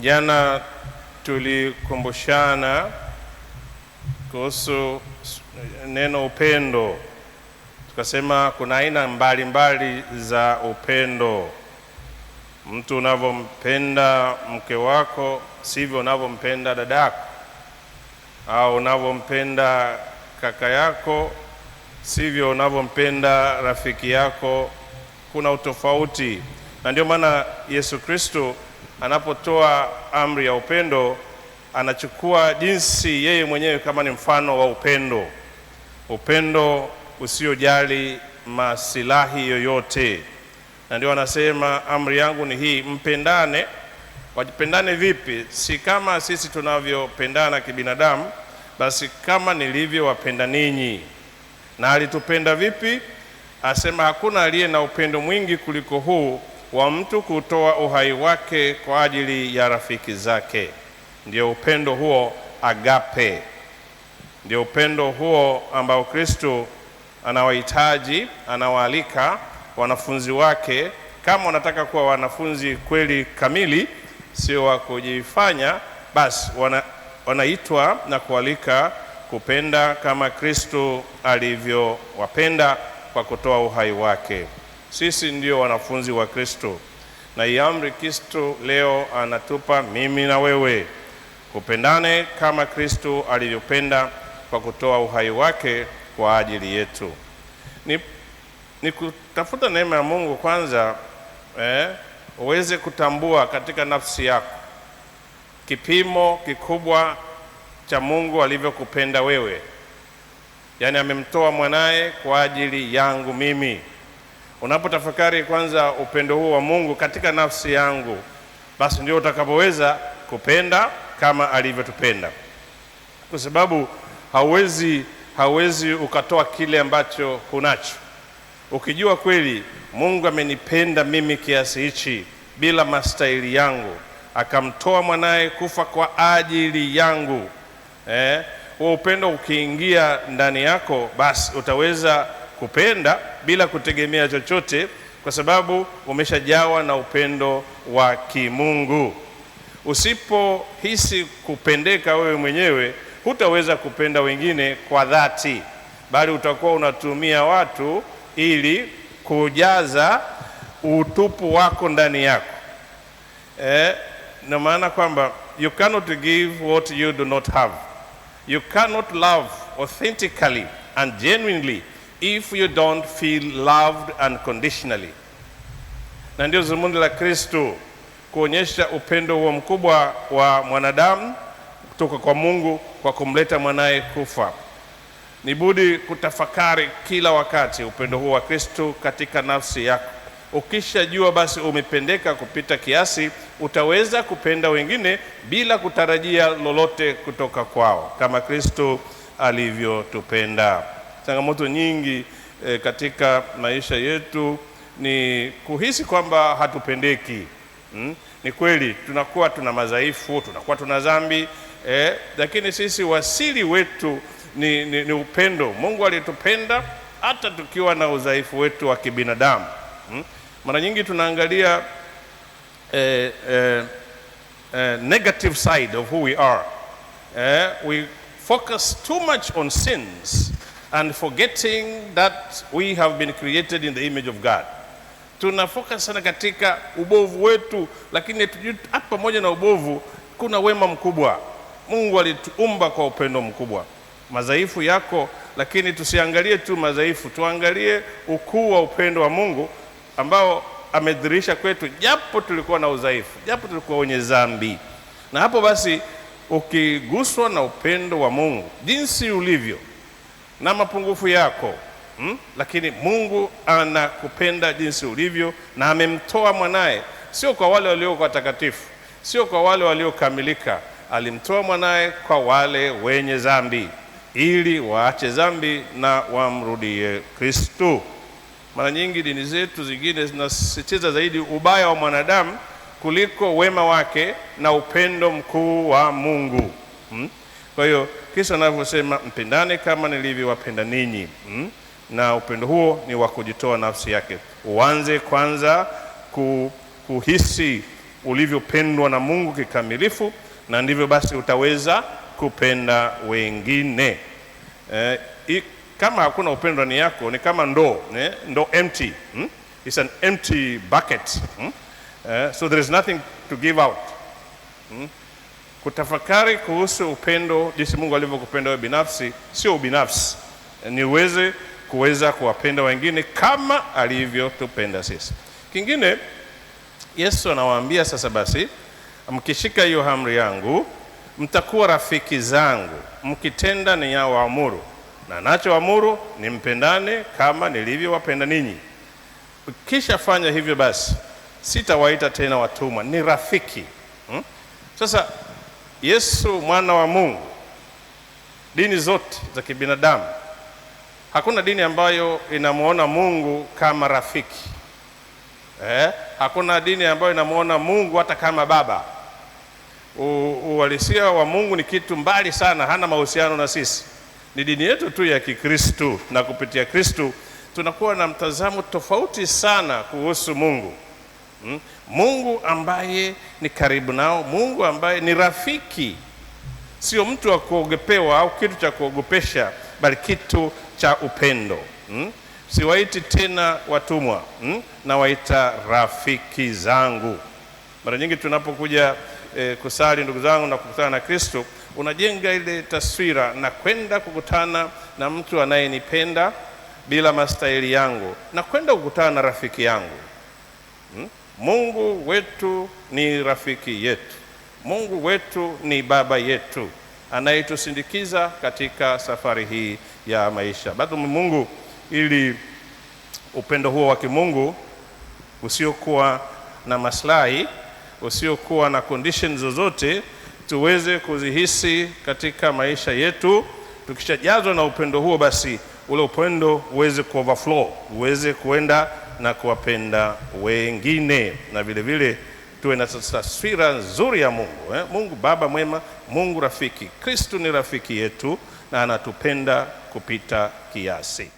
Jana tulikumbushana kuhusu neno upendo. Tukasema kuna aina mbalimbali za upendo. Mtu unavyompenda mke wako sivyo unavyompenda dadako, au unavyompenda kaka yako sivyo unavyompenda rafiki yako. Kuna utofauti, na ndio maana Yesu Kristo anapotoa amri ya upendo anachukua jinsi yeye mwenyewe kama ni mfano wa upendo. Upendo usiojali masilahi yoyote. Na ndio anasema amri yangu ni hii, mpendane. Wajipendane vipi? Si kama sisi tunavyopendana kibinadamu, basi kama nilivyowapenda ninyi. Na alitupenda vipi? Asema hakuna aliye na upendo mwingi kuliko huu wa mtu kutoa uhai wake kwa ajili ya rafiki zake. Ndio upendo huo, agape. Ndio upendo huo ambao Kristo anawahitaji, anawaalika wanafunzi wake. Kama wanataka kuwa wanafunzi kweli kamili, sio wa kujifanya, basi wanaitwa na kualika kupenda kama Kristo alivyowapenda kwa kutoa uhai wake. Sisi ndio wanafunzi wa Kristo, na hii amri Kristo leo anatupa mimi na wewe, kupendane kama Kristo alivyopenda kwa kutoa uhai wake kwa ajili yetu. Ni kutafuta neema ya Mungu kwanza, uweze kutambua katika nafsi yako kipimo kikubwa cha Mungu alivyokupenda wewe. Yaani amemtoa mwanae kwa ajili yangu mimi. Unapotafakari kwanza upendo huo wa Mungu katika nafsi yangu, basi ndio utakapoweza kupenda kama alivyotupenda. Kwa sababu hauwezi ukatoa kile ambacho hunacho. Ukijua kweli Mungu amenipenda mimi kiasi hichi bila mastahili yangu, akamtoa mwanae kufa kwa ajili yangu, huo upendo ukiingia ndani yako, basi utaweza kupenda bila kutegemea chochote, kwa sababu umeshajawa na upendo wa kimungu. Usipohisi kupendeka wewe mwenyewe, hutaweza kupenda wengine kwa dhati, bali utakuwa unatumia watu ili kujaza utupu wako ndani yako. Na maana kwamba you cannot give what you do not have. You cannot love authentically and genuinely if you don't feel loved unconditionally. Na ndio zumuni la Kristo, kuonyesha upendo huo mkubwa wa mwanadamu kutoka kwa Mungu kwa kumleta mwanae kufa. Ni budi kutafakari kila wakati upendo huo wa Kristo katika nafsi yako. Ukishajua basi umependeka kupita kiasi, utaweza kupenda wengine bila kutarajia lolote kutoka kwao, kama Kristo alivyotupenda. Changamoto nyingi katika maisha yetu ni kuhisi kwamba hatupendeki. Ni kweli tunakuwa tuna madhaifu, tunakuwa tuna dhambi, lakini sisi wasili wetu ni upendo. Mungu alitupenda hata tukiwa na udhaifu wetu wa kibinadamu. Mara nyingi tunaangalia negative side of who we are. We focus too much on sins and forgetting that we have been created in the image of God. Tunafocus sana katika ubovu wetu, lakini hata pamoja na ubovu kuna wema mkubwa. Mungu alituumba kwa upendo mkubwa. Madhaifu yako, lakini tusiangalie tu madhaifu, tuangalie ukuu wa upendo wa Mungu ambao amedhihirisha kwetu, japo tulikuwa na udhaifu, japo tulikuwa wenye dhambi. Na hapo basi ukiguswa na upendo wa Mungu jinsi ulivyo na mapungufu yako, lakini Mungu anakupenda jinsi ulivyo, na amemtoa mwanae, sio kwa wale walio watakatifu, sio kwa wale waliokamilika. Alimtoa mwanae kwa wale wenye dhambi, ili waache dhambi na wamrudie Kristo. Mara nyingi dini zetu zingine zinasisitiza zaidi ubaya wa mwanadamu kuliko wema wake na upendo mkuu wa Mungu. Kwa hiyo Kristo anavyosema mpendane kama nilivyowapenda ninyi, na upendo huo ni wa kujitoa nafsi yake. Uanze kwanza kuhisi ulivyopendwa na Mungu kikamilifu, na ndivyo basi utaweza kupenda wengine. Kama hakuna upendo ndani yako, ni kama ndoo empty. It's an empty bucket. So there is nothing to give out. Kutafakari kuhusu upendo, jinsi Mungu alivyokupenda wewe binafsi, sio ubinafsi. Ni kuweza kuwapenda wengine kama alivyotupenda sisi. Kingine Yesu anawaambia sasa basi, mkishika hiyo amri yangu mtakuwa rafiki zangu, mkitenda ninayowaamuru. Na nachoamuru ni mpendane kama nilivyowapenda ninyi. Kisha fanya hivyo basi, sitawaita tena watumwa, ni rafiki. Sasa Yesu mwana wa Mungu, dini zote za kibinadamu, hakuna dini ambayo inamuona Mungu kama rafiki. Hakuna dini ambayo inamuona Mungu hata kama baba. Uhalisia wa Mungu ni kitu mbali sana, hana mahusiano na sisi. Ni dini yetu tu ya Kikristo, na kupitia Kristo tunakuwa na mtazamo tofauti sana kuhusu Mungu. Mungu ambaye ni karibu nao, Mungu ambaye ni rafiki, sio mtu wa kuogopewa au kitu cha kuogopesha, bali kitu cha upendo. Siwaiti tena watumwa, na waita rafiki zangu. Mara nyingi tunapokuja kusali, ndugu zangu, na kukutana na Kristo, unajenga ile taswira na kwenda kukutana na mtu anayenipenda bila mastahili yangu, na kwenda kukutana na rafiki yangu. Mungu wetu ni rafiki yetu. Mungu wetu ni baba yetu anayetusindikiza katika safari hii ya maisha. Bado Mungu, ili upendo huo wa kimungu usiokuwa na maslahi, usiokuwa na conditions zozote, tuweze kuzihisi katika maisha yetu. Tukishajazwa na upendo huo, basi ule upendo uweze kuoverflow, uweze kuenda na kuwapenda wengine, na vile vile tuwe na taswira nzuri ya Mungu. Mungu baba mwema, Mungu rafiki. Kristo ni rafiki yetu na anatupenda kupita kiasi.